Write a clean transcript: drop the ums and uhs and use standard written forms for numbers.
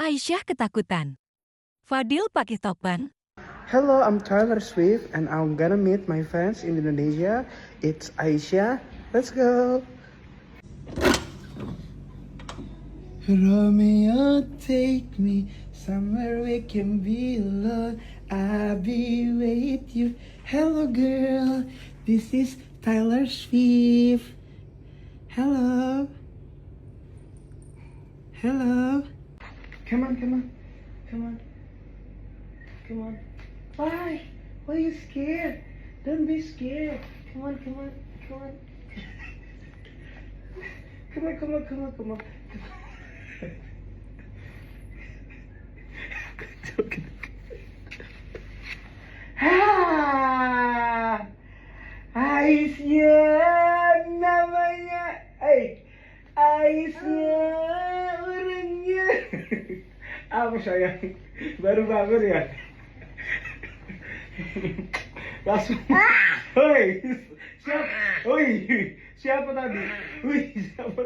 Aisyah ketakutan. Fadil pakai topan. Hello, I'm Taylor Swift and I'm gonna meet my friends in Indonesia. It's Aisyah. Let's go. Romeo, take me somewhere we can be alone. I'll be with you. Hello, girl. This is Taylor Swift. Hello. Hello. Come on, come on. Come on. Come on. Why? Why are you scared? Don't be scared. Come on, come on, come on. Come on, come on, come on, come on. Ah, Aisyah namanya. Aisyah orangnya. Apa sayang? Baru bangun ya? Langsung. Hoi, siapa? Hoi, siapa tadi? Hoi, siapa?